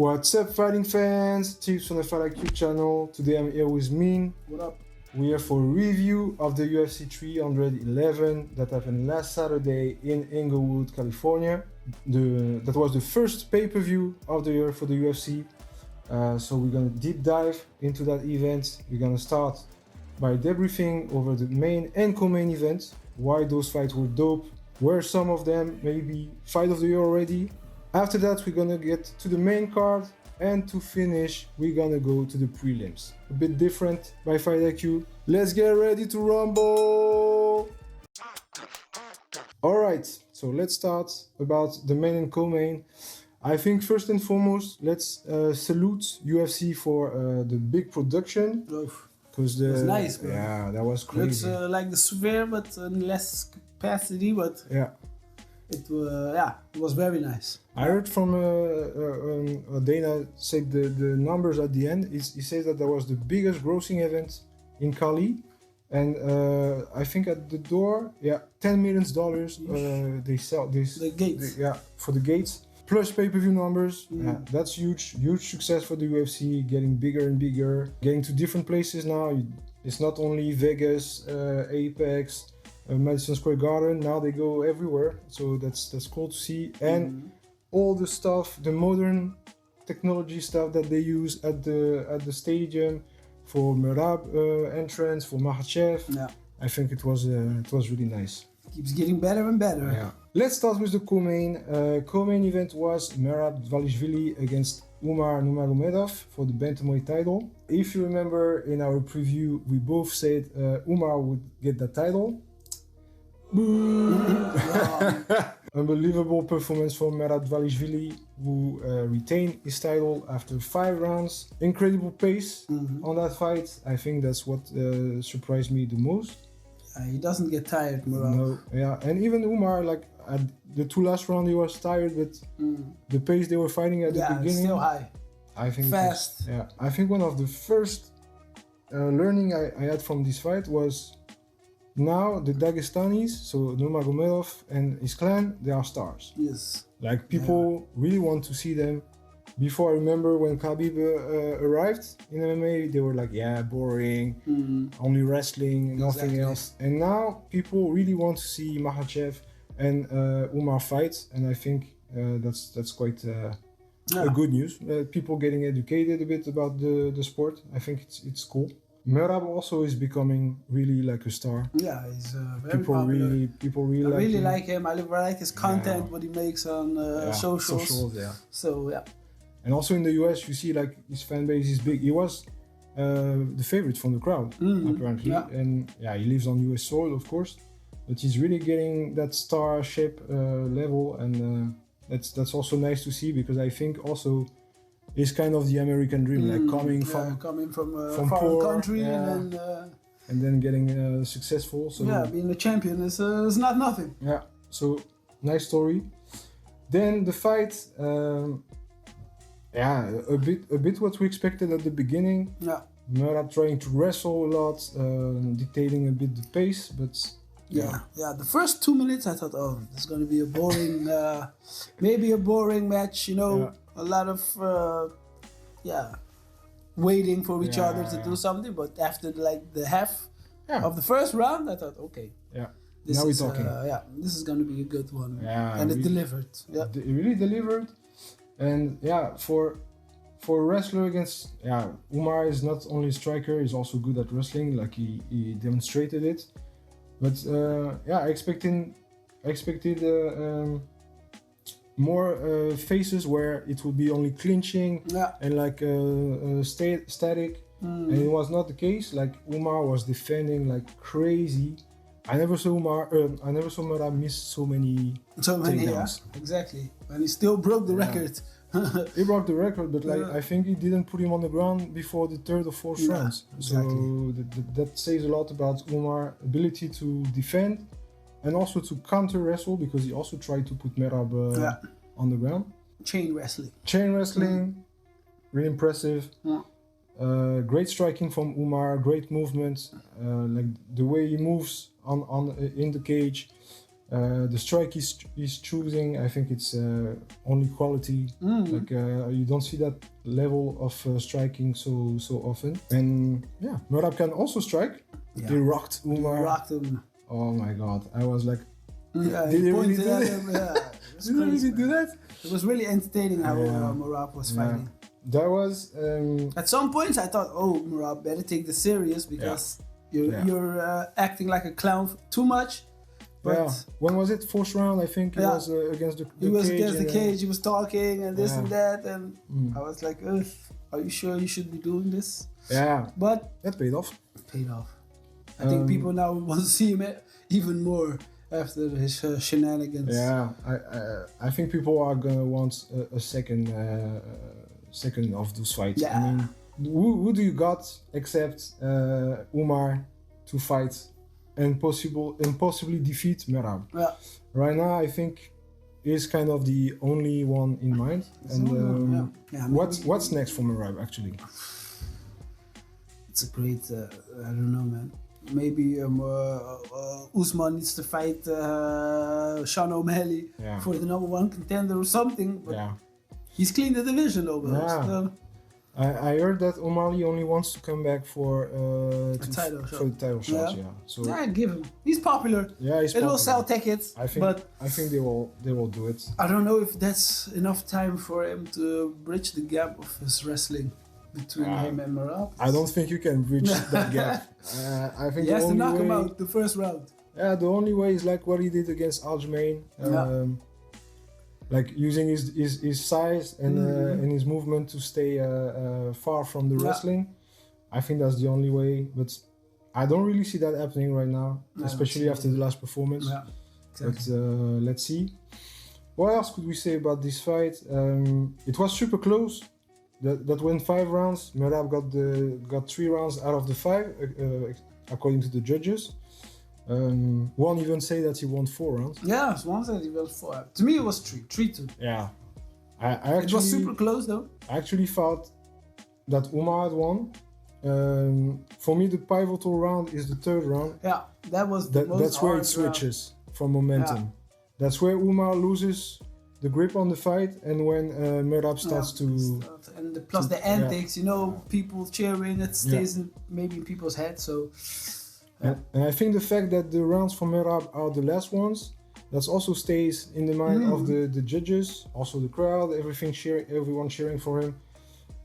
What's up, fighting fans? Tibz from the Fight IQ channel. Today I'm here with Min. What up? We are for a review of the UFC 311 that happened last Saturday in Inglewood, California. That was the first pay-per-view of the year for the UFC. So we're gonna deep dive into that event. We're gonna start by debriefing over the main and co-main event, why those fights were dope, were some of them maybe fight of the year already. After that, we're gonna get to the main card, and to finish, we're gonna go to the prelims. A bit different by Fight IQ. Let's get ready to rumble! Alright, so let's start about the main and co-main. I think first and foremost, let's salute UFC for the big production. Because That's nice, bro. Yeah, that was crazy. Looks like the Sphere, but in less capacity, but yeah. It was very nice. I heard from Dana said the numbers at the end. He says that was the biggest grossing event in Cali, and I think at the door, $10 million they sell this. The gates. For the gates. Plus pay-per-view numbers. Yeah, that's huge success for the UFC, getting bigger and bigger, getting to different places now. It's not only Vegas, Apex, Madison Square Garden. Now they go everywhere, so that's cool to see. And all the stuff, the modern technology stuff that they use at the stadium for Merab entrance, for Makhachev. Yeah, I think it was really nice. Keeps getting better and better. Yeah. Let's start with the co-main. Co-main event was Merab Dvalishvili against Umar Nurmagomedov for the bantamweight title. If you remember in our preview, we both said Umar would get that title. Unbelievable performance from Merab Dvalishvili, who retained his title after 5 rounds. Incredible pace on that fight. I think that's what surprised me the most. He doesn't get tired, Merab. No, yeah, and even Umar, like at the 2 last rounds, he was tired, but the pace they were fighting at the beginning, still high. I think fast. I think one of the first learning I had from this fight was now the Dagestanis, so Nurmagomedov and his clan, they are stars. Yes. Like people really want to see them. Before, I remember when Khabib arrived in MMA, they were like, boring, only wrestling, nothing else. And now people really want to see Makhachev and Umar fight, and I think that's quite a good news. People getting educated a bit about the sport. I think it's cool. Merab also is becoming really like a star. Yeah, he's very popular. People really I like really him. like him. I like his content, what he makes on socials. So yeah. And also in the US, you see like his fan base is big. He was the favorite from the crowd, apparently. Yeah. And he lives on US soil, of course. But he's really getting that starship level, and that's also nice to see, because I think also it's kind of the American dream, like coming from a from foreign poor, country and then getting successful. So being a champion is not nothing. Yeah, so nice story. Then the fight. A bit what we expected at the beginning. Yeah. Merab trying to wrestle a lot, dictating a bit the pace, but the first 2 minutes I thought, this is going to be a boring, maybe a boring match, a lot of, waiting for each other to do something, but after the half of the first round, I thought, okay. Yeah. Now we're talking. This is going to be a good one. Yeah. And it delivered. Yeah. It really delivered. And for a wrestler against Umar is not only a striker, he's also good at wrestling, like he demonstrated it. But I expected more phases where it would be only clinching and like static, and it was not the case. Like Umar was defending like crazy. I never saw Merab miss so many takedowns. Exactly, and he still broke the record. He broke the record, but I think he didn't put him on the ground before the 3rd or 4th rounds. Exactly. So that says a lot about Umar's ability to defend and also to counter wrestle, because he also tried to put Merab on the ground. Chain wrestling, really impressive. Great striking from Umar, great movement, like the way he moves in the cage. The strike he's choosing, I think it's only quality. Like you don't see that level of striking so often. And yeah, Merab can also strike. Yeah. He rocked Umar. He rocked him. Oh my god, I was like, Yeah, did he really pointed do at that? him. Yeah, Did he really do that? It was really entertaining how Merab was fighting. That was. At some points, I thought, oh, Merab, better take this serious because you're acting like a clown too much. But when was it? Fourth round, I think. He was against the he was cage. Against the cage. He was talking and this and that, and I was like, are you sure you should be doing this? Yeah. But that paid off. Paid off. I think people now want to see him even more after his shenanigans. Yeah, I think people are gonna want a second of those fights. Yeah. I mean, who do you got except Umar to fight and possibly defeat Merab? Yeah. Right now, I think he's kind of the only one in mind. And what's next for Merab actually? It's a great. I don't know, man. Maybe Usman needs to fight Sean O'Malley for the #1 contender or something. But he's cleaned the division almost. I heard that O'Malley only wants to come back for the title shot. Yeah. So give him. He's popular. Yeah, he's popular. It will sell tickets. I think they will do it. I don't know if that's enough time for him to bridge the gap of his wrestling between him and Merab. I don't think you can bridge that gap. I think he has to knock him out the first round. Yeah, the only way is like what he did against Aljamain. Like using his size and his movement to stay far from the wrestling. I think that's the only way, but I don't really see that happening right now, especially after the last performance. Yeah, exactly. But let's see. What else could we say about this fight? It was super close. That went 5 rounds. Merab got 3 rounds out of the 5, according to the judges. One even say that he won 4 rounds. Yeah, one said he won 4. To me, it was 3. 3-2. Yeah, I actually. It was super close though. I actually thought that Umar had won. For me, the pivotal round is the 3rd round. Yeah, that was the most that's where it switches from momentum. That's where Umar loses the grip on the fight, and when Merab starts to and plus the antics, people cheering, it stays maybe in people's heads. So, and I think the fact that the rounds for Merab are the last ones, that also stays in the mind of the judges, also the crowd, everyone cheering for him.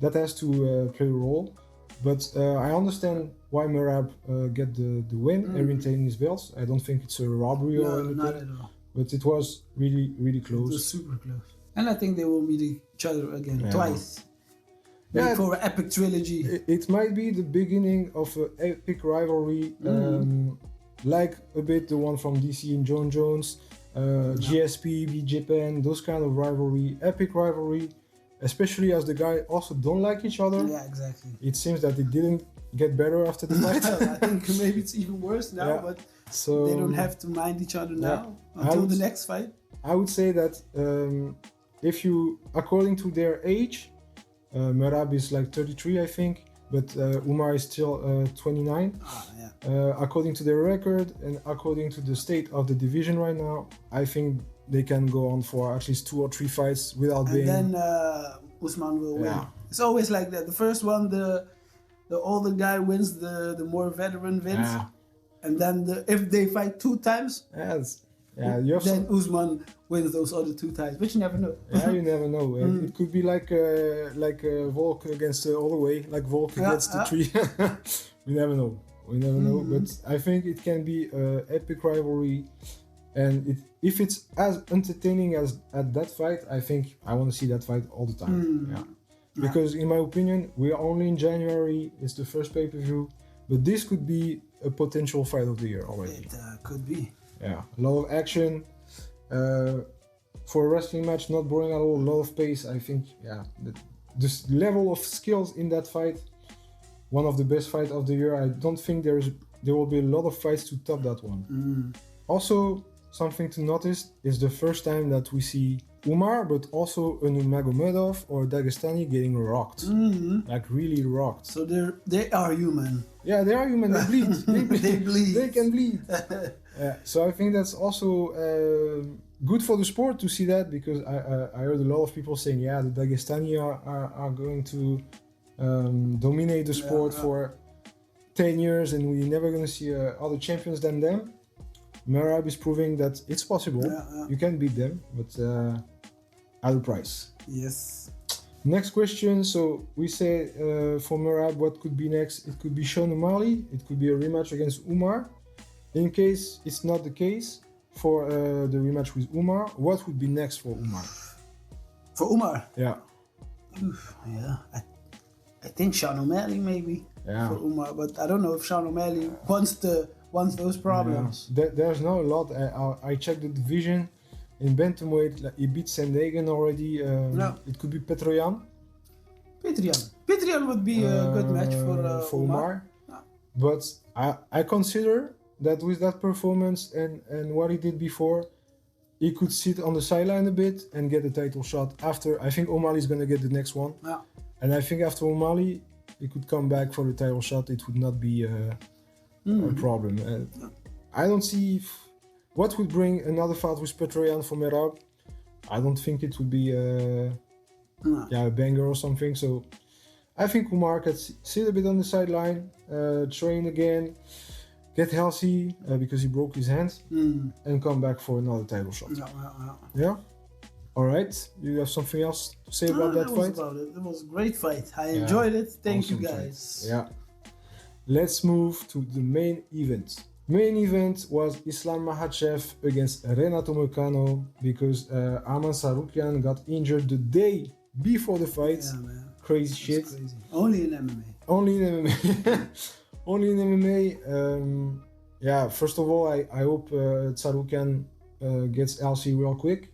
That has to play a role. But I understand why Merab get the win and retain his belts. I don't think it's a robbery or anything. Not at all. But it was really, really close. It was super close. And I think they will meet each other again twice. For an epic trilogy. It might be the beginning of an epic rivalry, like a bit the one from DC and John Jones, GSP, Japan, those kind of rivalry, epic rivalry, especially as the guys also don't like each other. Yeah, exactly. It seems that it didn't get better after the fight. I think maybe it's even worse now, but they don't have to mind each other now until the next fight. I would say that if you, according to their age, Merab is like 33, I think, but Umar is still 29. According to their record and according to the state of the division right now, I think they can go on for at least 2 or 3 fights without being. And then Usman will win. It's always like that. The first one, the older guy wins, the more veteran wins. And then if they fight 2 times, then Usman wins those other 2 times, but you never know. You never know. It could be like Volk against the other way, like Volk against the tree. We never know. But I think it can be an epic rivalry, and if it's as entertaining as at that fight, I think I want to see that fight all the time. Because in my opinion, we are only in January. It's the first pay-per-view, but this could be a potential fight of the year already. It could be. Yeah, a lot of action. For a wrestling match, not boring at all. A lot of pace. I think, this level of skills in that fight, one of the best fights of the year. I don't think there will be a lot of fights to top that one. Also, something to notice is the first time that we see Umar, but also a Nurmagomedov or a Dagestani getting rocked, like really rocked. So they are human. Yeah, they are human. They bleed. They bleed. They bleed. They can bleed. So I think that's also good for the sport to see that, because I heard a lot of people saying, yeah, the Dagestani are going to dominate the sport for 10 years and we're never going to see other champions than them. Merab is proving that it's possible. You can beat them, but at a price. Yes. Next question. So we say for Merab, what could be next? It could be Sean O'Malley. It could be a rematch against Umar. In case it's not the case for the rematch with Umar, what would be next for Umar? For Umar? Yeah. Oof, yeah. I think Sean O'Malley maybe for Umar, but I don't know if Sean O'Malley wants those problems. Yeah. There's not a lot. I checked the division. In bantamweight, he beat Sandhagen already. It could be Petroyan. Petroyan would be a good match for Umar. But I consider that with that performance and what he did before, he could sit on the sideline a bit and get a title shot after. I think O'Malley is going to get the next one. Yeah. And I think after O'Malley, he could come back for the title shot. It would not be a problem. I don't see what would bring another fight with Petroyan for Merab. I don't think it would be a banger or something. So I think Umar can sit a bit on the sideline, train again, get healthy because he broke his hand, and come back for another title shot. Yeah? All right. You have something else to say about that fight? It was a great fight. I enjoyed it. Thank you guys. Fight. Yeah. Let's move to the main event. Main event was Islam Makhachev against Renato Moicano because Arman Sarukian got injured the day before the fight. Yeah, man. Crazy shit. Crazy. Only in MMA. Only in MMA. Only in MMA. First of all, I hope Sarukian gets LC real quick.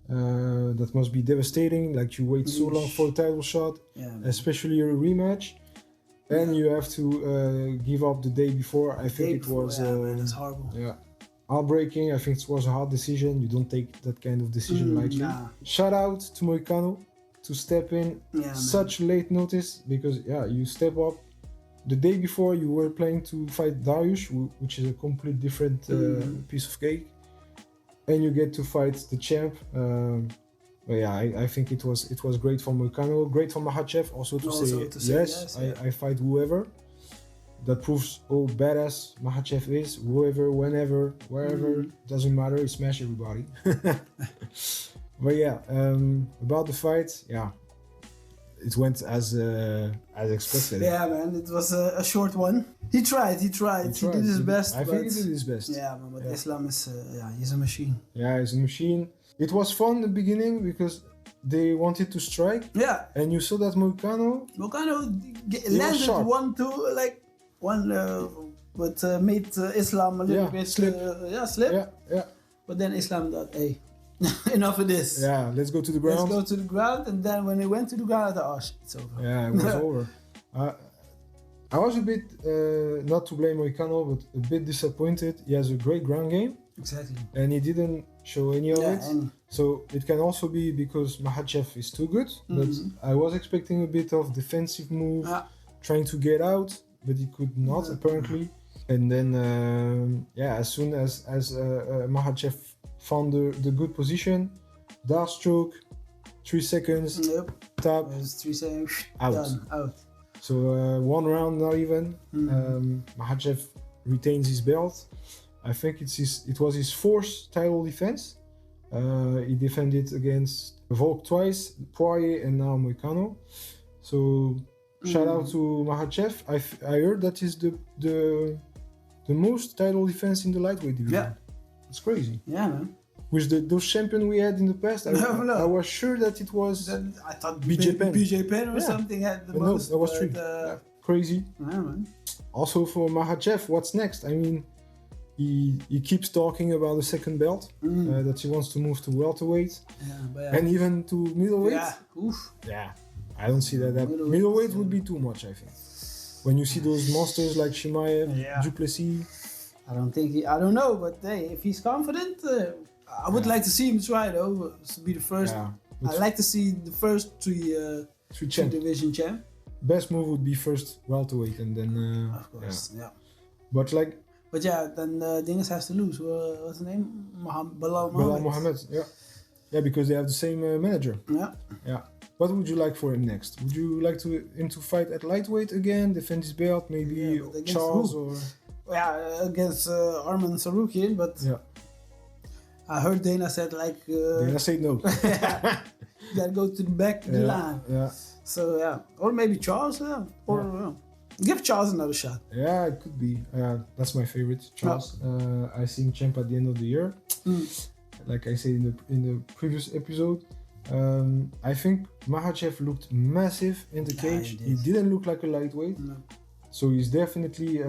That must be devastating. Like you wait so long for a title shot, especially a rematch. And you have to give up the day before. I think it was that's horrible. Yeah, heartbreaking. I think it was a hard decision. You don't take that kind of decision lightly. Shout out to Moicano to step in such late notice, because you step up the day before. You were planning to fight Dariush, which is a complete different piece of cake, and you get to fight the champ. But I think it was great for Moicano, great for Makhachev also to say yes. I fight whoever. That proves how badass Makhachev is. Whoever, whenever, wherever, doesn't matter. He smash everybody. But about the fight, it went as expected. Yeah, man, it was a short one. He tried. He did his best. I think he did his best. Yeah, but Islam is he's a machine. Yeah, he's a machine. It was fun in the beginning because they wanted to strike. Yeah. And you saw that Moicano landed 1-2, but made Islam a little bit slip. Yeah. But then Islam thought, hey, enough of this. Yeah, let's go to the ground. Let's go to the ground. And then when they went to the ground, I thought, oh shit, it's over. Yeah, it was over. I was a bit, not to blame Moicano, but a bit disappointed. He has a great ground game. Exactly. And he didn't show any of it. So it can also be because Makhachev is too good. But I was expecting a bit of defensive move, trying to get out, but he could not apparently. And then, as soon as Makhachev found the good position, dark stroke, 3 seconds, tap, 3 seconds, out. So 1 round, not even. Makhachev retains his belt. I think it was his 4th title defense. He defended against Volk twice, Poirier, and now Moicano. So shout out to Makhachev. I heard that is the most title defense in the lightweight division. Yeah, it's crazy. Yeah, man. With those champions we had in the past, I was sure that it was. I thought BJ Penn or something had the most. No, that was 3. Crazy. Yeah, man. Also for Makhachev, what's next? I mean. He keeps talking about the second belt, that he wants to move to welterweight, and even to middleweight. Yeah, I don't see that. Middleweight would be too much, I think. When you see those monsters like Chimaev, Duplessis. I don't know, but hey, if he's confident, I would like to see him try though. To be the first. Yeah. I'd like to see the first three division champ. Best move would be first welterweight and then. Of course, yeah. But like. But yeah, then Dinges has to lose. What's his name? Belal Mohammed. Yeah. Yeah, because they have the same manager. Yeah. Yeah. What would you like for him next? Would you like him to fight at lightweight again, defend his belt, maybe Charles who? or? Yeah, against Arman Sarukian, but yeah. I heard Dana said like. Dana said no. You gotta go to the back of the line. Yeah. So yeah, or maybe Charles. Or give Charles another shot. Yeah, it could be. That's my favorite, Charles. I see him champ at the end of the year. Like I said in the previous episode. I think Makhachev looked massive in the cage. He didn't look like a lightweight. No. So he's definitely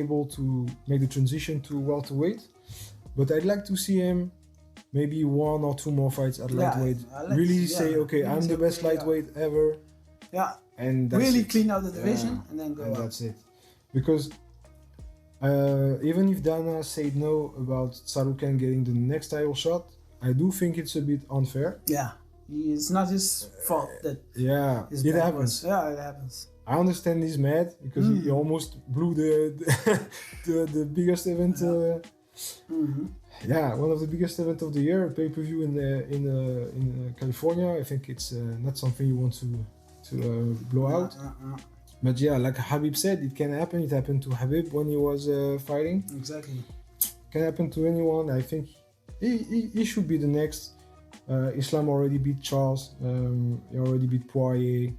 able to make the transition to welterweight. But I'd like to see him maybe 1 or 2 more fights at lightweight. Really say, okay, I'm the best lightweight ever. Yeah. And that's really it. clean out the division and then go and up. that's it. Because even if Dana said no about Sarukan getting the next title shot, I do think it's a bit unfair. Yeah. It's not his fault that it happens. Yeah, it happens. I understand he's mad because he almost blew the biggest event. Yeah, one of the biggest events of the year, pay-per-view in California. I think it's not something you want to blow out. But yeah, like Habib said, it can happen. It happened to Habib when he was fighting. Exactly. It can happen to anyone. I think he should be the next. Islam already beat Charles. He already beat Poirier.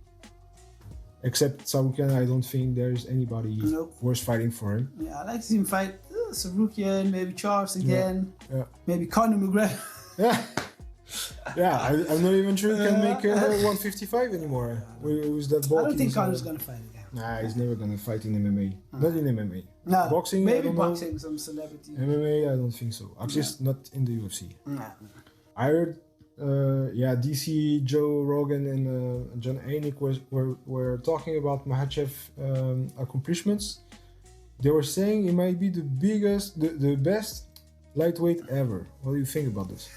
Except Sarukian, I don't think there's anybody worth fighting for him. Yeah, I like to see him fight Sarukian, maybe Charles again. Yeah. Maybe Conor McGregor. Yeah, I'm not even sure he can make 155 anymore. With that ball. I don't think Conor's gonna fight again. Nah, he's never gonna fight in MMA. Not in MMA. No, boxing, maybe I don't boxing, know. some celebrity. MMA, I don't think so. At least not in the UFC. I heard, DC, Joe Rogan, and John Anik were talking about Makhachev accomplishments. They were saying he might be the best lightweight ever. What do you think about this?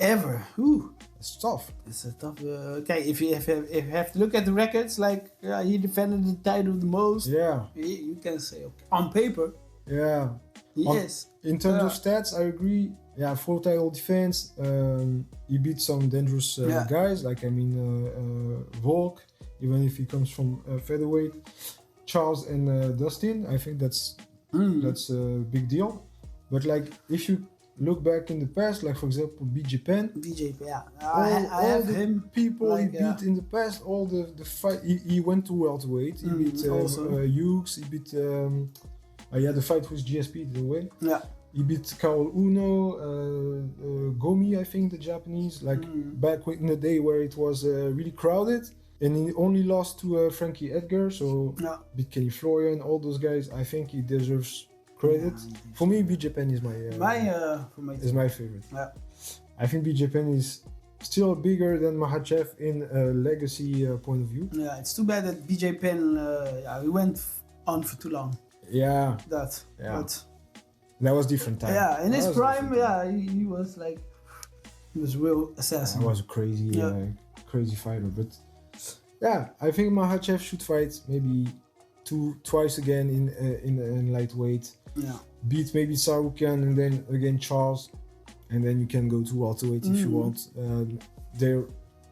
Ever? Ooh. It's tough. It's a tough. Okay, if you have to look at the records, like he defended the title the most. Yeah. You can say okay. On paper. Yeah. Yes. In terms of stats, I agree. Yeah, 4 title defense. He beat some dangerous guys, like Volk, even if he comes from featherweight. Charles and Dustin, I think that's a big deal. But like, if you look back in the past, like for example, BJ, yeah. I have him. People he beat in the past, all the fight. He went to welterweight. He beat Hughes. He beat. He had a fight with GSP the way. Yeah. He beat Kaol Uno, Gomi, I think, the Japanese. Like back in the day where it was really crowded, and he only lost to Frankie Edgar. So beat Kenny Florian, all those guys. I think he deserves credit. For me, BJ Penn is my favorite. Yeah. I think BJ Penn is still bigger than Makhachev in a legacy point of view. Yeah, it's too bad that BJ Penn he went on for too long. Yeah. But that was different time. Yeah, in his prime, he was like he was real assassin. He was a crazy fighter. But yeah, I think Makhachev should fight maybe twice again in lightweight. Yeah. Beat maybe Sarukian and then again Charles, and then you can go to welterweight if you want. There,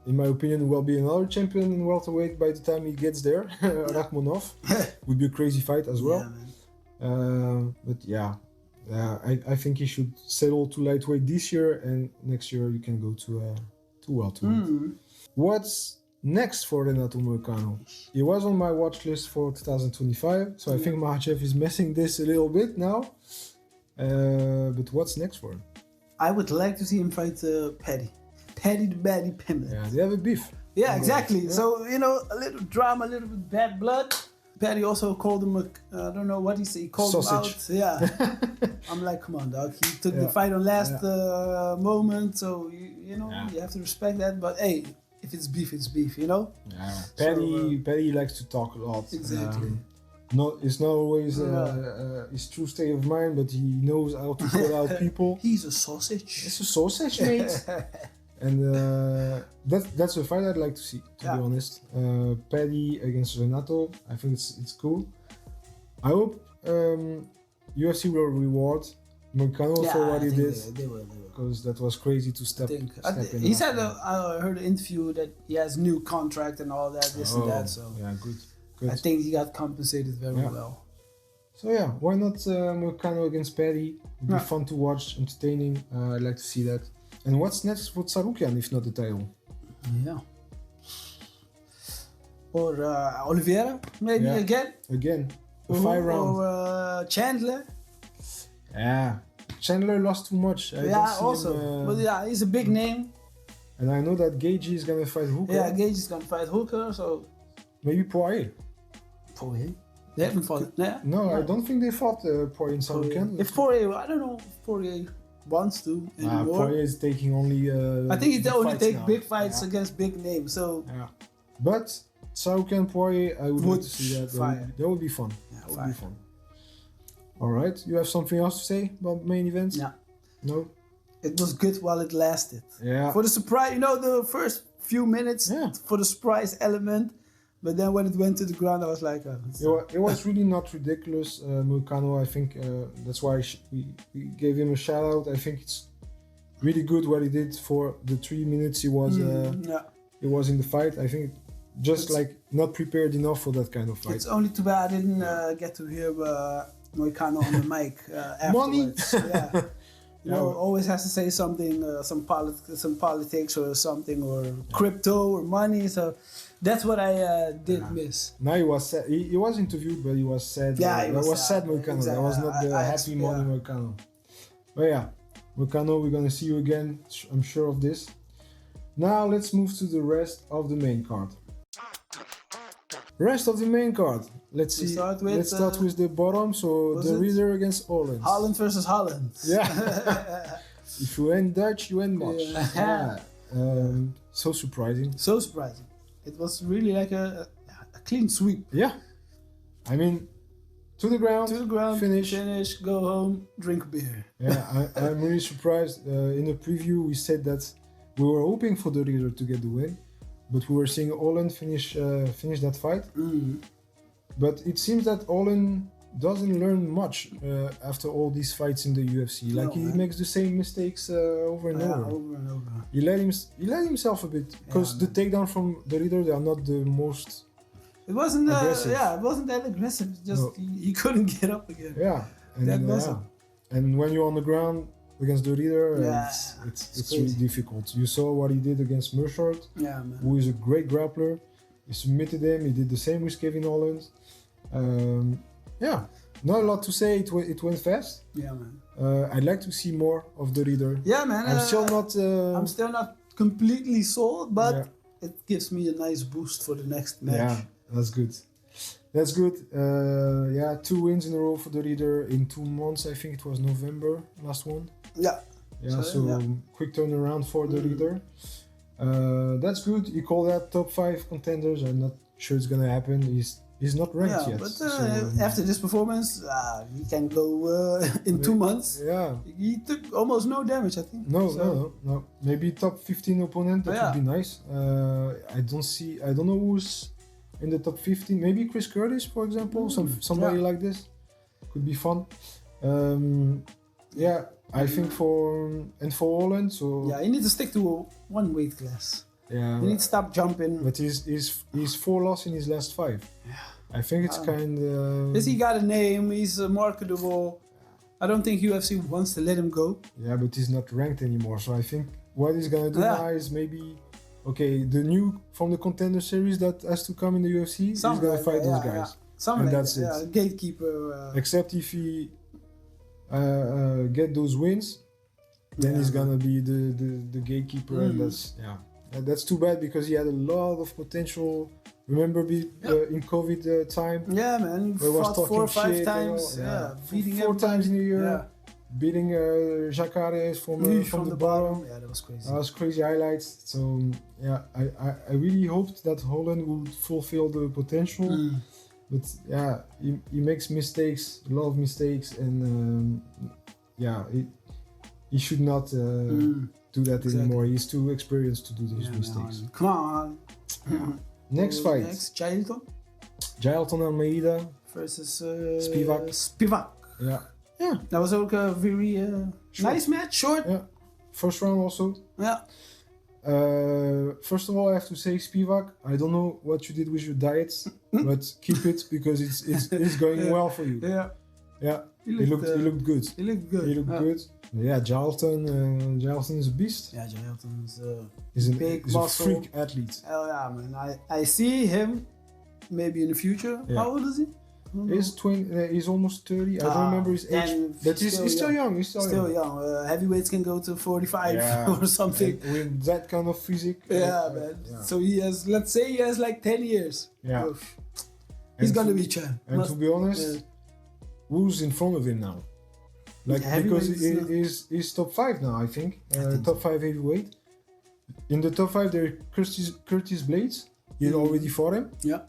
in my opinion, will be another champion in welterweight by the time he gets there. Rakhmonov would be a crazy fight as well. Yeah, but I think he should settle to lightweight this year, and next year you can go to welterweight. What's next for Renato Moicano? He was on my watch list for 2025, so I think Makhachev is messing this a little bit now. But what's next for him? I would like to see him fight Paddy the Baddy Pimblett. Yeah, they have a beef. Yeah, exactly. Yeah. So, a little drama, a little bit bad blood. Paddy also called him I don't know what he said. He called sausage. him out. Yeah. I'm like, come on, dog. He took the fight on last moment, so, you have to respect that. But, hey, if it's beef, it's beef, Yeah. Paddy likes to talk a lot. Exactly. it's not always his true state of mind, but he knows how to call out people. He's a sausage. It's a sausage, mate. And that's a fight I'd like to see, to be honest. Paddy against Renato, I think it's cool. I hope UFC will reward Moicano for what he did. They will. Because that was crazy to step in. He said, I heard an interview that he has new contract and all that, this and that. So yeah, good. I think he got compensated very well. So yeah, why not Moicano against Paddy? It'd be fun to watch, entertaining. I'd like to see that. And what's next for Tsarukyan if not the title? Yeah. Or Oliveira, maybe again. Again. A 5 round. Or Chandler. Yeah. Chandler lost too much. But he's a big name. And I know that Gage is gonna fight Hooker. Yeah, Gage is gonna fight Hooker, so maybe Poirier. They haven't fought. Yeah. No, I don't think they fought Poirier in Tsarukyan. If Poirier, I don't know if Poirier wants to anymore. Poirier is taking only. I think he only take big fights against big names. So. Yeah. But Tsarukyan Poirier, I would like to see that. That would be fun. Yeah, that would be fun. All right, you have something else to say about main events? Yeah. No? It was good while it lasted. Yeah. For the surprise, the first few minutes for the surprise element, but then when it went to the ground, I was like... it was really not ridiculous, Moicano. I think that's why we gave him a shout out. I think it's really good what he did for the 3 minutes he was he was in the fight. I think just not prepared enough for that kind of fight. It's only too bad I didn't get to hear... Moicano on the mic afterwards. Money. Always has to say something, some politics or something, or crypto or money. So that's what I did miss. Now he was sad. He was interviewed, but he was sad. Yeah, he was sad Moicano. Exactly. That was not the happy money Moicano. But yeah, Moicano, we're gonna see you again. I'm sure of this. Now let's move to the rest of the main card. Rest of the main card. Let's see. Let's start with the bottom. So the Reader against Holland. Holland versus Holland. Yeah. If you ain't Dutch, you ain't much. Yeah. So surprising. So surprising. It was really like a clean sweep. Yeah. I mean, to the ground. Finish. Go home. Drink beer. Yeah. I'm really surprised. In the preview, we said that we were hoping for the Reader to get the win, but we were seeing Holland finish that fight. But it seems that Holland doesn't learn much after all these fights in the UFC. He makes the same mistakes over and over. He let himself a bit because the takedown from the Reader, they are not the most. It wasn't aggressive. It wasn't that aggressive. Just he couldn't get up again. Yeah, and when you're on the ground against the Reader, it's really difficult. You saw what he did against Mershort, who is a great grappler. He submitted him. He did the same with Kevin Holland. Not a lot to say. It went fast. Yeah, man. I'd like to see more of the Reader. Yeah, man. I'm still not completely sold, but it gives me a nice boost for the next match. Yeah, that's good. That's good. 2 wins in a row for the Reader in 2 months. I think it was November last one. Yeah. Quick turnaround for the Reader. That's good. You call that top 5 contenders. I'm not sure it's gonna happen. He's not ranked yet. But after this performance, he can go in 2 months. Yeah. He took almost no damage, I think. No. Maybe top 15 opponent. That would be nice. I don't know who's in the top 15. Maybe Chris Curtis, for example. Somebody like this. Could be fun. I think for Holland, so he needs to stick to one weight class. Yeah, he needs to stop jumping. But he's 4 losses in his last 5. Yeah, I think it's kind of. He got a name. He's marketable. I don't think UFC wants to let him go. Yeah, but he's not ranked anymore. So I think what he's gonna do now is maybe, the new from the Contender Series that has to come in the UFC. He's gonna fight those guys. And that's it. Gatekeeper. Except if he get those wins, then he's gonna be the gatekeeper, and that's too bad because he had a lot of potential. Remember, in COVID time? Yeah, man. He fought 4 or 5 times. Beating 4 times in a year. Beating Jacare from the bottom. Yeah, that was crazy. That was crazy highlights. So I really hoped that Holland would fulfill the potential. But yeah, he makes mistakes, a lot of mistakes, and he should not do that anymore. He's too experienced to do those mistakes. Man. Come on. Next fight. Next, Jailton Almeida versus Spivak. Yeah. That was ook a very nice match, short. Yeah. First round also. Yeah. First of all, I have to say, Spivak, I don't know what you did with your diets, but keep it because it's going well for you. Yeah. Yeah. He looked good. He looked good. Good. Yeah, Jailton is a beast. Yeah, Jailton is big a freak athlete. Oh yeah, man. I see him maybe in the future. Yeah. How old is he? He's almost 30. I don't remember his age, but he's still young. He's still young. Heavyweights can go to 45 or something. And with that kind of physique. Yeah, man. Yeah. So he has, let's say, he has like 10 years. Yeah. He's gonna be champ. And to be honest, who's in front of him now? Like because he's top 5 now, I think. Top 5 heavyweight. In the top 5 there is Curtis Blades. He already fought him. Yeah.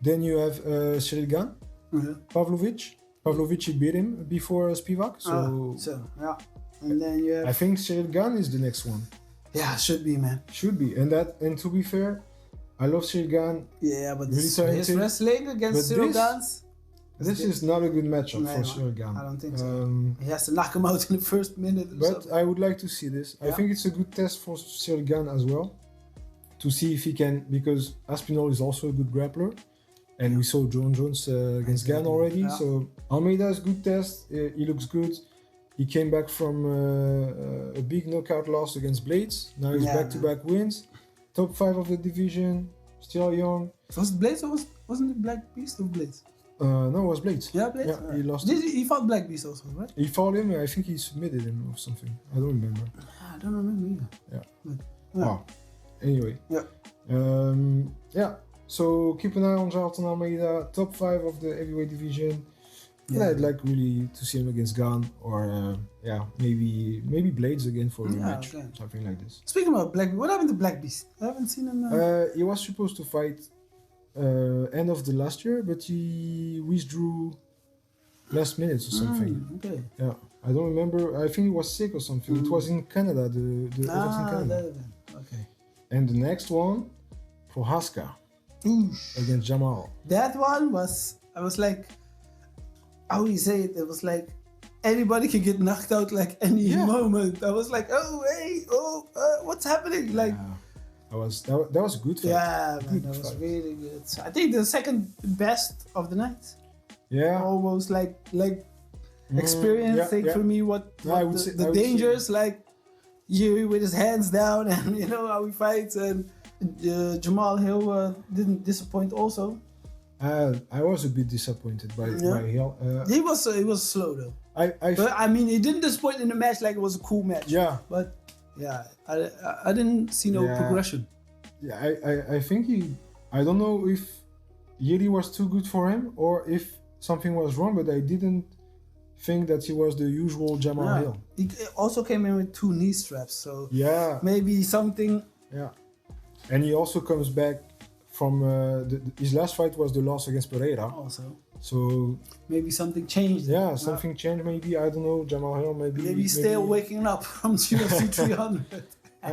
Then you have Cyril Gane, Pavlovich. Pavlovich, he beat him before Spivak. So yeah. And then you have... I think Cyril Gane is the next one. Yeah, should be, man. Should be. And to be fair, I love Cyril Gane. Yeah, but really his wrestling against Cyril Gane's... This is not a good matchup for Cyril Gane. I don't think so. He has to knock him out in the first minute. But I would like to see this. Yeah. I think it's a good test for Cyril Gane as well. To see if he can... Because Aspinall is also a good grappler. And we saw John Jones against Gane already. Yeah. So Almeida is a good test. He looks good. He came back from a big knockout loss against Blades. Now he's back-to-back wins. Top 5 of the division. Still young. Was it Blades or wasn't it Black Beast or Blades? No, it was Blades. Yeah, Blades? Yeah, he lost. He fought Black Beast also, right? He fought him. I think he submitted him or something. I don't remember. I don't remember either. Yeah. But, Wow. Anyway. Yeah. So keep an eye on Jailton Almeida, top 5 of the heavyweight division. Yeah, I'd like really to see him against Gane or maybe Blades again for a rematch, something like this. Speaking about Black Beast, what happened to Black Beast? I haven't seen him. He was supposed to fight end of the last year, but he withdrew last minute or something. Okay. Yeah, I don't remember. I think he was sick or something. It was in Canada. The event in Canada. Okay. And the next one, Prohaska. Against Jamal. That one was, I was like, how do you say it? It was like anybody can get knocked out like any moment. I was like, what's happening? Like, that was a good fight. Yeah, man, that was really good. I think the second best of the night. Yeah. Almost like experience for me what the dangers like you with his hands down and you know how he fights and. Jamal Hill didn't disappoint also. I was a bit disappointed by Hill. He was slow though. But I mean, he didn't disappoint in the match like it was a cool match. Yeah. But yeah, I didn't see no progression. Yeah, I think I don't know if Yeri was too good for him or if something was wrong, but I didn't think that he was the usual Jamal Hill. He also came in with 2 knee straps, so maybe something. Yeah. And he also comes back from his last fight was the loss against Pereira. Also. So maybe something changed. Yeah, something changed. Maybe I don't know. Jamal Hill maybe still waking up from UFC 300.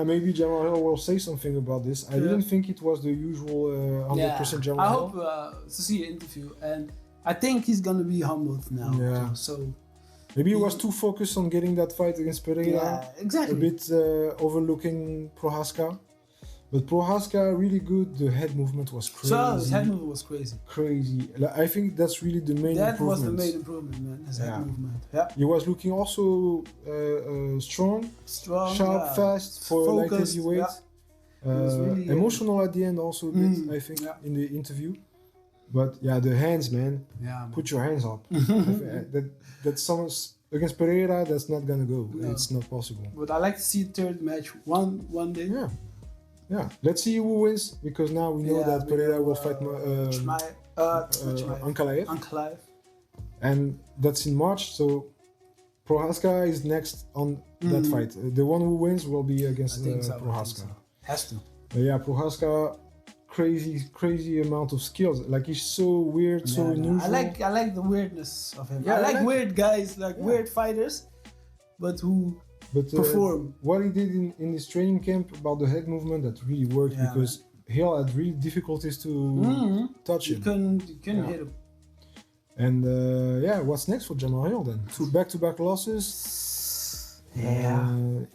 Maybe Jamal Hill will say something about this. I didn't think it was the usual 100% Jamal Hill. I hope to see an interview, and I think he's gonna be humbled now. Yeah. So. Maybe he was too focused on getting that fight against Pereira. Yeah, exactly. A bit overlooking Prohaska. But Prohaska really good. The head movement was crazy. So his head movement was crazy. Crazy. I think that's really the main improvement. That was the main improvement, man. His head movement. Yeah. He was looking also strong, sharp, fast for light heavyweight. Yeah. Really, emotional at the end also a bit, I think, in the interview. But the hands, man. Yeah. Man. Put your hands up. that someone's against Pereira, that's not gonna go. No. It's not possible. But I like to see a third match one day. Yeah, let's see who wins because now we know that Pereira will fight Ankalaev. And that's in March, so Prohaska is next on that fight. The one who wins will be against Prohaska. So. Has to. Prohaska, crazy amount of skills. Like he's so weird, so unusual. I like the weirdness of him. Yeah, I like weird guys, like weird fighters, but who perform. What he did in this training camp about the head movement, that really worked because Hill had really difficulties to touch him. You couldn't hit him. And what's next for Jamal Hill then? 2 back-to-back losses. It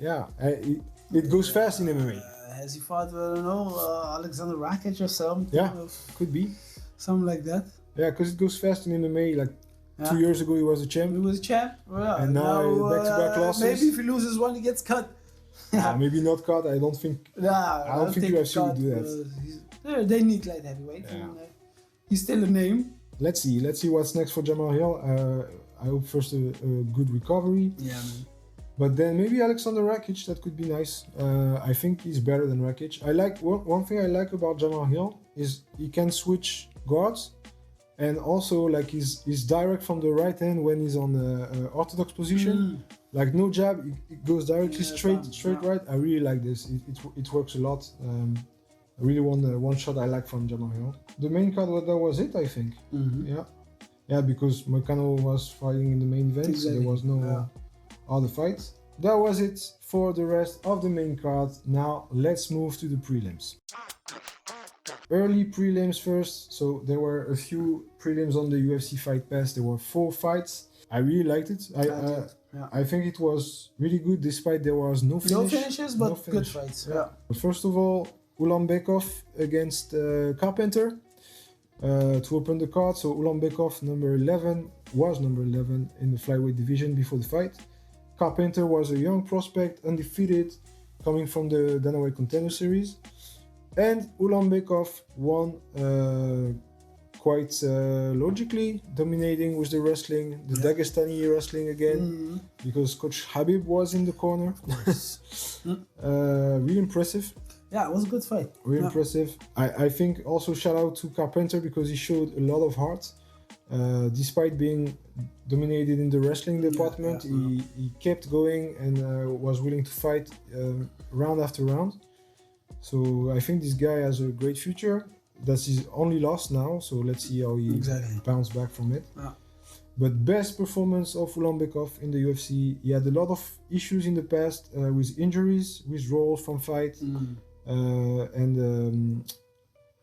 goes fast in MMA. Has he fought, I don't know, Alexander Rakic or something? Yeah, could be. Something like that. Yeah, because it goes fast in MMA. Like 2 years ago, he was a champ. He was a champ. Yeah. And now back-to-back losses. Maybe if he loses one, he gets cut. Maybe not cut. I don't think. I don't think UFC will do that. They need light heavyweight. Yeah. And, he's still a name. Let's see what's next for Jamal Hill. I hope first a good recovery. Yeah, man. But then maybe Alexander Rakic, that could be nice. I think he's better than Rakic. I like one thing I like about Jamal Hill is he can switch guards, and also like he's direct from the right hand when he's on the orthodox position. Like no jab, it goes directly straight right. I really like this. It works a lot. I really want one shot I like from Jamal Hill. The main card, that was it, I think. Yeah, because Moicano was fighting in the main event, so there was no other fights. That was it for the rest of the main card. Now let's move to the prelims. Early prelims first. So there were a few prelims on the UFC Fight Pass. There were 4 fights. I really liked it. I think it was really good, despite there was no finish. No finishes, but good fights. Yeah. First of all, Ulanbekov against Carpenter to open the card. So Ulanbekov was number 11 in the flyweight division before the fight. Carpenter was a young prospect, undefeated, coming from the Dana White Contender Series. And Ulanbekov won quite logically, dominating with the wrestling, the Dagestani wrestling again, because Coach Habib was in the corner. Really impressive. Yeah, it was a good fight. Really impressive. I think also shout out to Carpenter because he showed a lot of heart. Despite being dominated in the wrestling department, he kept going and was willing to fight round after round. So I think this guy has a great future. That's his only loss now, so let's see how he bounces back from it. But best performance of Ulanbekov in the UFC. He had a lot of issues in the past with injuries, withdrawal from fight, and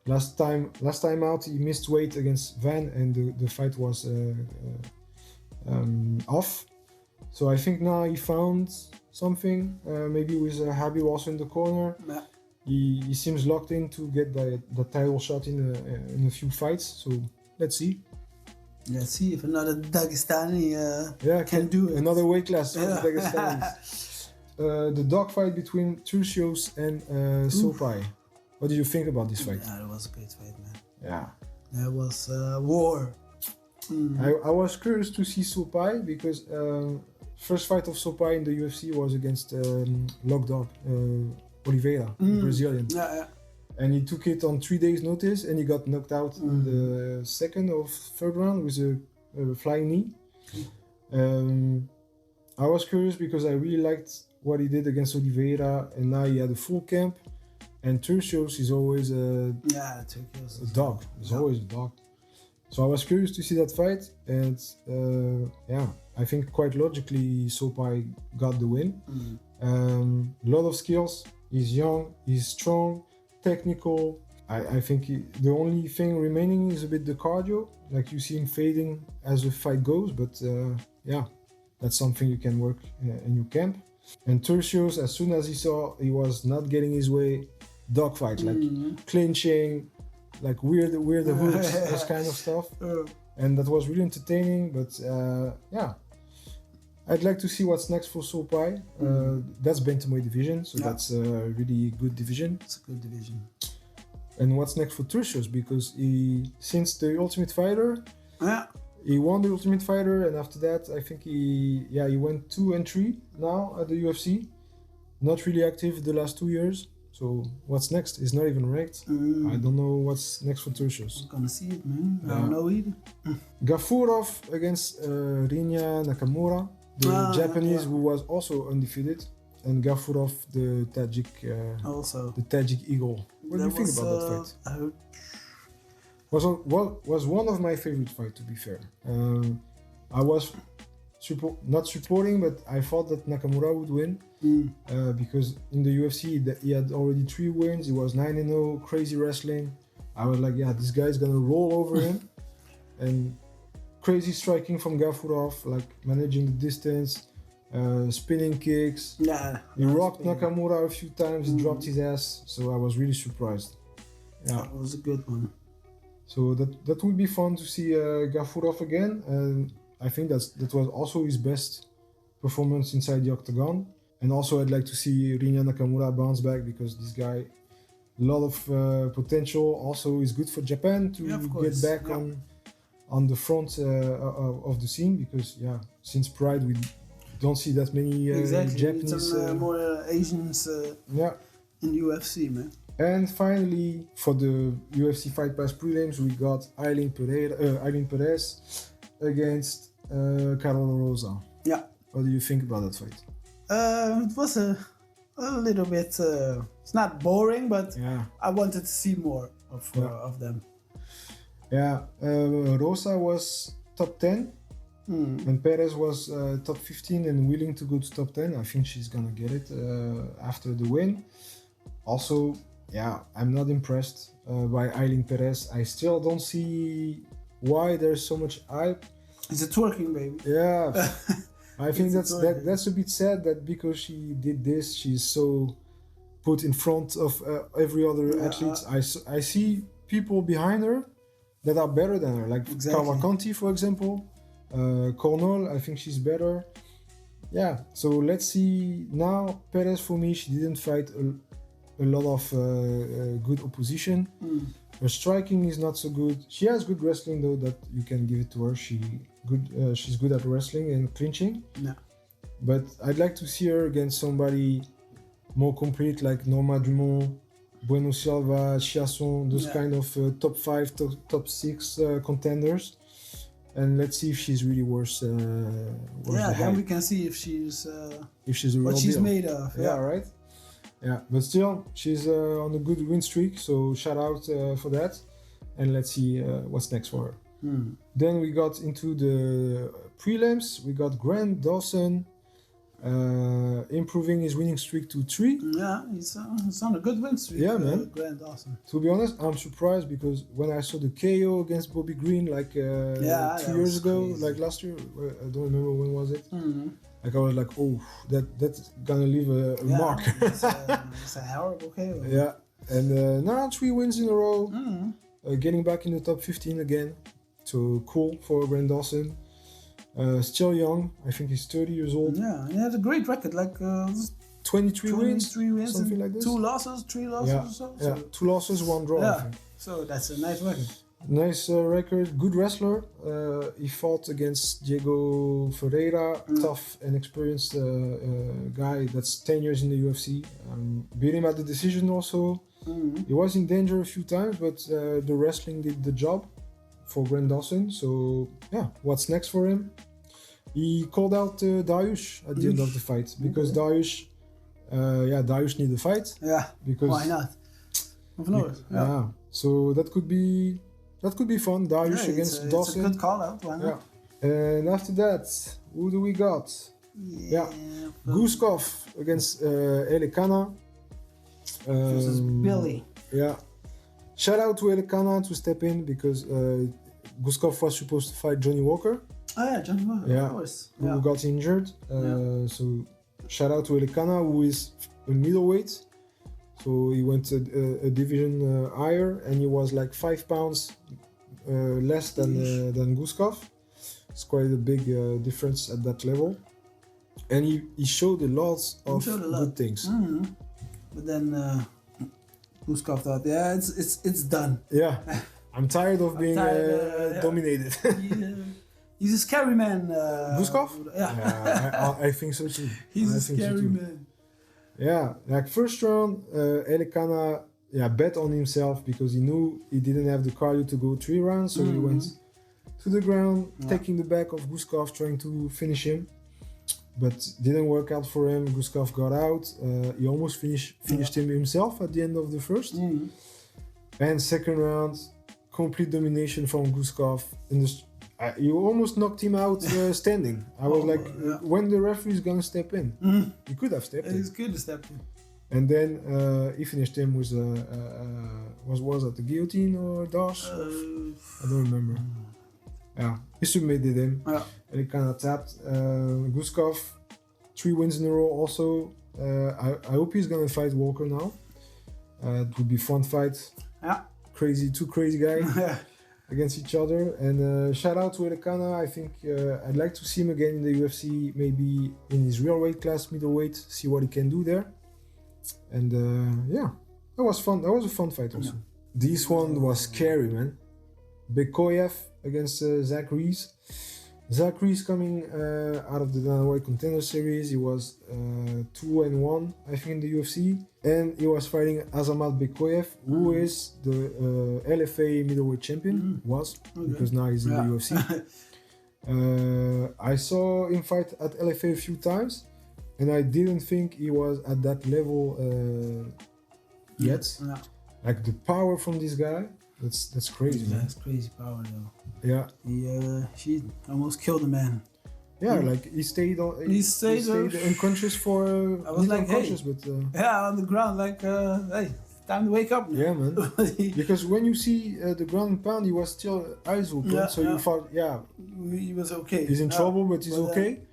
last time out he missed weight against Van, and the fight was off. So I think now he found something, maybe with Habib also in the corner. He seems locked in to get the title shot in a few fights. So let's see. Let's see if another Dagestani can do it. Another weight class for the Dagestanis. The dogfight between Turcios and Sopai. What did you think about this fight? Yeah, it was a great fight, man. Yeah. It was war. I was curious to see Sopai because first fight of Sopai in the UFC was against Lockdog Oliveira, Brazilian. And he took it on 3 days' notice, and he got knocked out in the second or third round with a flying knee. I was curious because I really liked what he did against Oliveira, and now he had a full camp. And Turcios is always a dog. He's always a dog. So I was curious to see that fight, and I think quite logically Sopai got the win. A lot of skills. He's young, he's strong, technical. I think the only thing remaining is a bit the cardio. Like you see him fading as the fight goes, but that's something you can work in your camp. And Turcios, as soon as he saw he was not getting his way, dogfight, like clinching, like weird hooks, this kind of stuff. And that was really entertaining, but I'd like to see what's next for Sopai. That's bantamweight division, so that's a really good division. It's a good division. And what's next for Turcios? Because since the Ultimate Fighter, he won the Ultimate Fighter, and after that, I think he went 2-3 now at the UFC. Not really active the last 2 years. So what's next? He's not even ranked. I don't know what's next for Turcios. I'm gonna see it, man. I don't know either. Gafurov against Rinya Nakamura, the Japanese who was also undefeated, and Gafurov, the Tajik, also the Tajik Eagle. What do you think about that fight? Was one of my favorite fights, to be fair. I was not supporting, but I thought that Nakamura would win because in the UFC he had already 3 wins. He was 9-0, crazy wrestling. I was like, yeah, this guy's gonna roll over him, and crazy striking from Gafurov, like managing the distance, spinning kicks. Yeah, he rocked Nakamura a few times. He dropped his ass, so I was really surprised. Yeah, that was a good one. So that would be fun to see Gafurov again, and I think that was also his best performance inside the octagon. And also I'd like to see Rinya Nakamura bounce back because this guy, a lot of potential. Also is good for Japan to get back on the front of the scene because since Pride we don't see that many Japanese. Some more Asians in UFC, man. And finally, for the UFC Fight Pass prelims, we got Eileen Perez against Carola Rosa. Yeah. What do you think about that fight? It was a little bit. It's not boring, but I wanted to see more of them. Yeah, Rosa was top 10, and Perez was top 15 and willing to go to top 10. I think she's gonna get it after the win. Also, I'm not impressed by Eileen Perez. I still don't see why there's so much hype. It's a twerking baby. Yeah, I think that's a bit sad that because she did this, she's so put in front of every other athlete. I see people behind her that are better than her, like Kawakanti, for example. Cornell, I think she's better. Yeah, so let's see. Now, Perez, for me, she didn't fight a lot of good opposition. Her striking is not so good. She has good wrestling though, that you can give it to her. She's good at wrestling and clinching. Yeah. But I'd like to see her against somebody more complete like Norma Dumont, Bueno Silva, Chiasson, those kind of top 5, top 6 contenders. And let's see if she's really worth then we can see if she's a real what she's deal. made of. Yeah, right. Yeah, but still, she's on a good win streak, so shout out for that. And let's see what's next for her. Then we got into the prelims. We got Grant Dawson improving his winning streak to 3. Yeah, he's on a good win streak. Yeah, man. Grant Dawson. To be honest, I'm surprised because when I saw the KO against Bobby Green 2 years ago, crazy. like last year, I don't remember when was it. Like I was like, oh, that's gonna leave a mark. It's a horrible KO. Yeah, and now 3 wins in a row, getting back in the top 15 again. So cool for Grant Dawson. Still young, I think he's 30 years old. Yeah, he had a great record, like 23 wins, something like this. 3 losses or so. Yeah, 2 losses, 1 draw. I think. So that's a nice record. Nice record, good wrestler. He fought against Diego Ferreira, tough and experienced guy that's 10 years in the UFC. Beat him at the decision also. He was in danger a few times, but the wrestling did the job for Grant Dawson. So what's next for him? He called out Dariush at the end of the fight because Dariush need the fight. Yeah, because why not? Of course. Yeah. So that could be fun. Dariush against Dawson. It's a good call out. Why not? Yeah. And after that, who do we got? Guskov against Elekana. Versus Billy. Yeah. Shout out to Elekana to step in because Guskov was supposed to fight Johnny Walker. Oh yeah, Johnny Walker, of course. Who got injured. So shout out to Elekana, who is a middleweight. So he went a division higher, and he was like 5 pounds less than Guskov. It's quite a big difference at that level. And he showed a lot of good things. But then Guskov thought, it's done. Yeah, I'm tired of being dominated. He's a scary man. Guskov? Yeah. I think so too. He's a scary man. Yeah, like first round, Elekana bet on himself because he knew he didn't have the cardio to go 3 rounds, so he went to the ground, taking the back of Guskov, trying to finish him. but didn't work out for him. Guskov got out. He almost finished him himself at the end of the first. And second round, complete domination from Guskov. You almost knocked him out standing. I was when the referee is gonna step in? He could have stepped in. He could have stepped in. And then he finished him with was that the guillotine or Dash? I don't remember. Yeah, he submitted him. And he kind of tapped. Guskov, 3 wins in a row also. I hope he's gonna fight Walker now. It would be fun fight. Yeah. Two crazy guys against each other. And shout out to Elikana. I think I'd like to see him again in the UFC, maybe in his real weight class, middleweight, see what he can do there. And that was fun. That was a fun fight also. This one was scary, man. Bekoyev against Zach Reese. Zach Reese coming out of the Dana Contender Series. He was 2-1, I think, in the UFC. And he was fighting Azamat Bekoyev, who is the LFA middleweight champion. Because now he's in the UFC. I saw him fight at LFA a few times. And I didn't think he was at that level yet. Like the power from this guy, that's crazy, man. That's crazy power, though. Yeah. She almost killed a man. Yeah, like he stayed unconscious for. I was like, hey, but on the ground, like, hey, time to wake up. Now. Yeah, man. Because when you see the ground and pound, he was still eyes open, so you thought, he was okay. He's in trouble, but he's okay.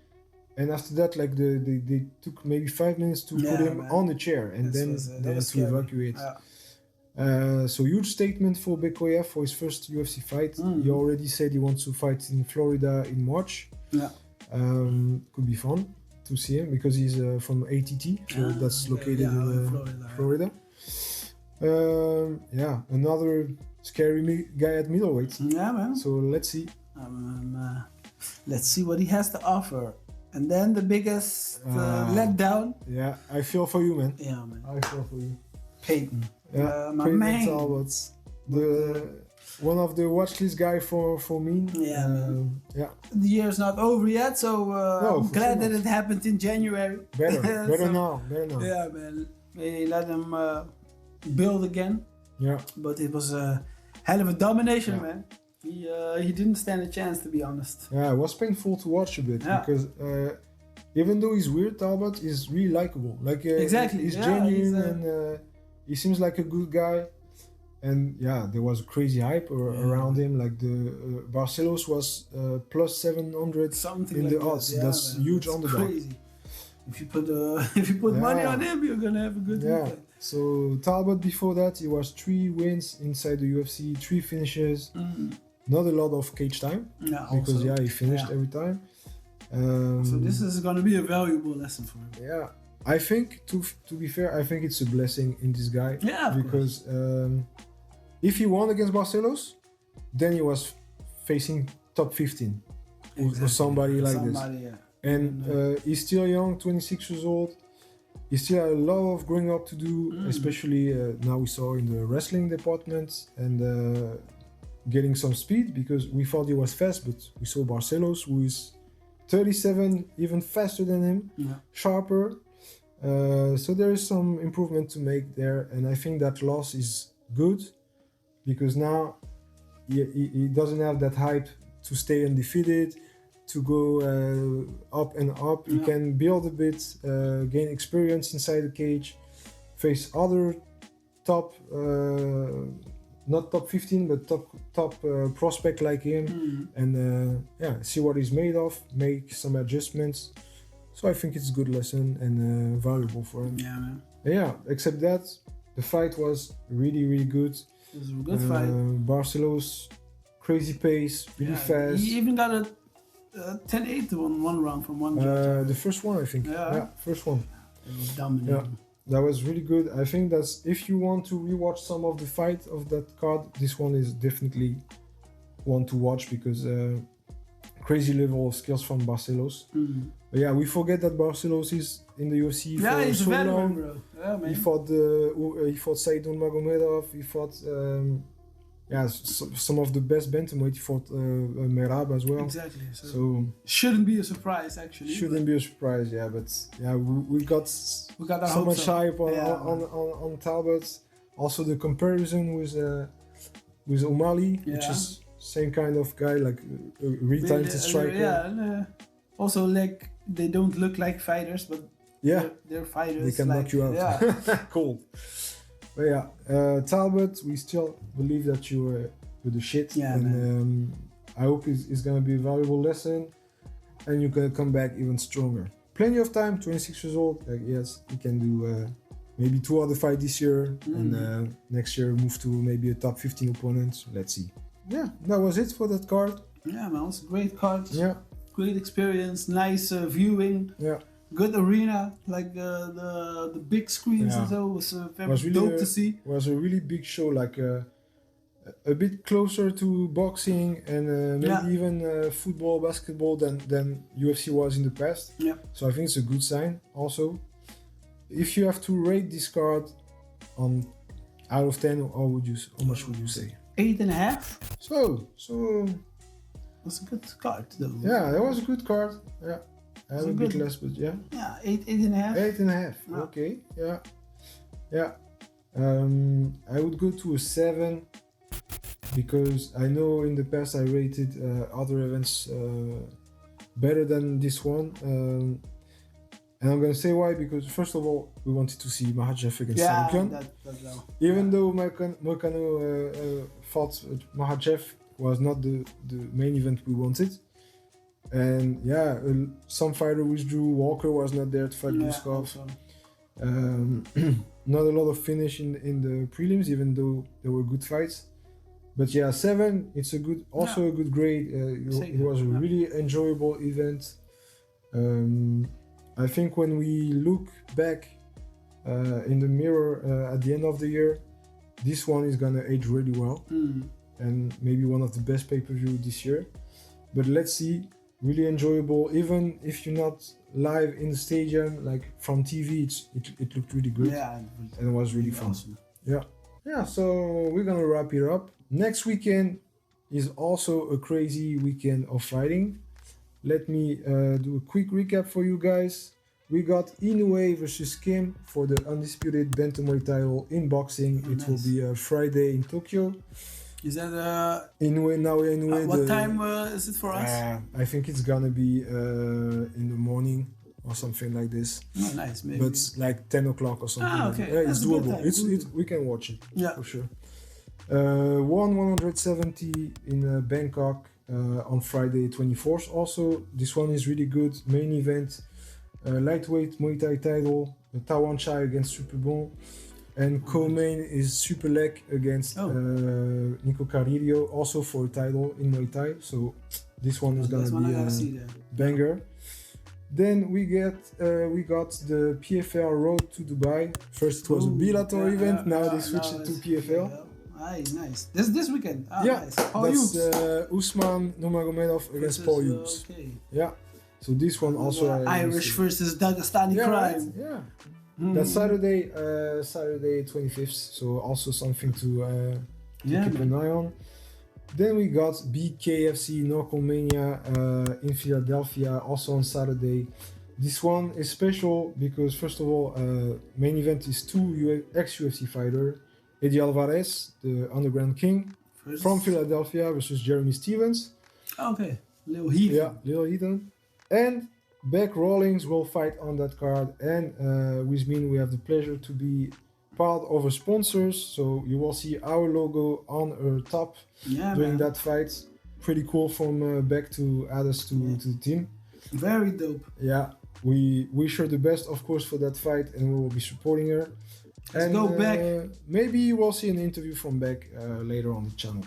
And after that, like they took maybe 5 minutes to put him on the chair, and then to evacuate. So huge statement for Bekoyev for his first UFC fight. He already said he wants to fight in Florida in March. Could be fun to see him because he's from ATT, so that's located in Florida. Another scary guy at middleweight. Yeah, man. So let's see. Let's see what he has to offer. And then the biggest letdown. Yeah, I feel for you, man. Yeah, man. I feel for you. Peyton. My Peyton man. Talbot. One of the watch list guy for me. Yeah, man. The year's not over yet, so I'm glad that it happened in January. Better now. Yeah, man. They let him build again. Yeah. But it was a hell of a domination, man. He didn't stand a chance, to be honest. Yeah, it was painful to watch a bit because even though he's weird, Talbot is really likable. Like exactly, he's genuine and he seems like a good guy. And there was crazy hype around him. Like the Barcelos was plus 700 something in like the odds. That's huge underdog. Crazy. If you put money on him, you're gonna have a good weekend. So Talbot before that, he was 3 wins inside the UFC, 3 finishes. Not a lot of cage time because he finished every time. So this is gonna be a valuable lesson for him. Yeah, I think to be fair, I think it's a blessing in this guy. Yeah, because if he won against Barcelos, then he was facing top 15 or somebody like this. And he's still young, 26 years old. He still had a lot of growing up to do, especially now we saw in the wrestling department and getting some speed because we thought he was fast, but we saw Barcelos, who is 37, even faster than him, sharper. So there is some improvement to make there, and I think that loss is good because now he doesn't have that hype to stay undefeated, to go up and up. He can build a bit, gain experience inside the cage, face other top, not top 15, but top prospect like him, and see what he's made of, make some adjustments. So I think it's a good lesson and valuable for him. Yeah, man. Yeah, except that the fight was really, really good. It was a good fight. Barcelos, crazy pace, really fast. He even got a 10-8 on one round from one judge. The first one, I think. Yeah, first one. It was dominating. Yeah, that was really good. I think that's if you want to rewatch some of the fight of that card, this one is definitely one to watch because crazy level of skills from Barcelos. But yeah, we forget that Barcelos is in the UFC for he's so a veteran, long. bro. Yeah, man. He fought Said Nurmagomedov. He fought some of the best bantamweight. He fought Merab as well. Exactly. So shouldn't be a surprise, actually. Shouldn't be a surprise, yeah. But yeah, we got our so much hype on Talbot. Also the comparison with O'Malley, which is same kind of guy, like a retired striker. And, also, like, they don't look like fighters, but they're fighters. They can knock you out. Yeah. Cool. But yeah, Talbot, we still believe that you were the shit. Yeah, and I hope it's gonna be a valuable lesson, and you're gonna come back even stronger. Plenty of time, 26 years old. Yes, you can do maybe 2 other fights this year, and next year move to maybe a top 15 opponent. Let's see. Yeah, that was it for that card. Yeah, man, it was a great card. Yeah. Great experience, nice viewing. Yeah. Good arena, like the big screens and so was very dope to see. It was a really big show, like a bit closer to boxing and maybe even football, basketball than UFC was in the past. Yeah. So I think it's a good sign. Also, if you have to rate this card on out of 10, how much would you say? 8.5. So. That's a good card though. Yeah, that was a good card. Yeah. I have a bit less, but yeah. Yeah, 8.5. 8.5. Yeah. Okay. Yeah. Yeah. I would go to a 7 because I know in the past I rated other events better than this one. And I'm gonna say why, because first of all, we wanted to see Makhachev against Sarukian. Even though Moicano fought Makhachev, was not the main event we wanted. And some fighter withdrew. Walker was not there to fight Guskov. Not a lot of finish in the prelims, even though there were good fights. But 7, it's a good grade. It was a really enjoyable event. I think when we look back in the mirror at the end of the year, this one is gonna age really well. And maybe one of the best pay-per-view this year. But let's see, really enjoyable. Even if you're not live in the stadium, like from TV, it looked really good. Yeah, and it was really fun. Awesome. Yeah. So we're gonna wrap it up. Next weekend is also a crazy weekend of fighting. Let me do a quick recap for you guys. We got Inoue versus Kim for the undisputed bantamweight title in boxing. It will be Friday in Tokyo. Is that Inoue? What time is it for us? I think it's gonna be in the morning or something like this. Oh, nice, maybe. But it's like 10 o'clock or something. Okay. Yeah, it's doable. We can watch it. Yeah, for sure. 170 in Bangkok on Friday 24th. Also, this one is really good. Main event, lightweight Muay Thai title, Tawan Chai against Superbon. And co-main is Super Leg against Nico Carrillo, also for a title in Muay Thai. So this one is gonna be a banger. Then we got the PFL Road to Dubai. First it was a Bellator event. Now they switched it to PFL. Nice. This weekend. Nice. That's Usman Nurmagomedov against Paul Hughes. Okay. Yeah. So this one also Irish versus Dagestani crime. Right? Yeah. That's Saturday 25th, so also something to keep an eye on. Then we got BKFC Norcomania in Philadelphia, also on Saturday. This one is special because, first of all, main event is 2 ex-UFC fighter, Eddie Alvarez, the Underground King, from Philadelphia versus Jeremy Stevens. Okay, Little Heathen. Yeah, Little Heathen. And Beck Rawlings will fight on that card, and with me we have the pleasure to be part of a sponsors, so you will see our logo on her top during that fight. Pretty cool from Beck to add us to the team. Very dope. Yeah, we wish her the best, of course, for that fight, and we will be supporting her. Let's go Beck. Maybe you will see an interview from Beck later on the channel.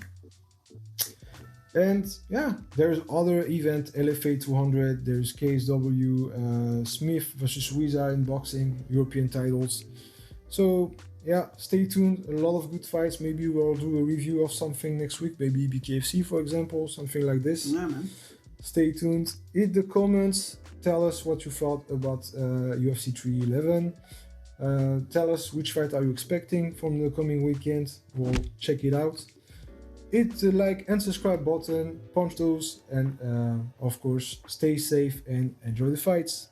And there's other event, LFA 200, there's KSW, Smith versus Suiza in boxing, European titles. So stay tuned, a lot of good fights. Maybe we'll do a review of something next week, maybe BKFC for example, something like this. Yeah, man. Stay tuned, hit the comments, tell us what you thought about UFC 311. Tell us which fight are you expecting from the coming weekend, we'll check it out. hit the like and subscribe button, punch those, and of course, stay safe and enjoy the fights.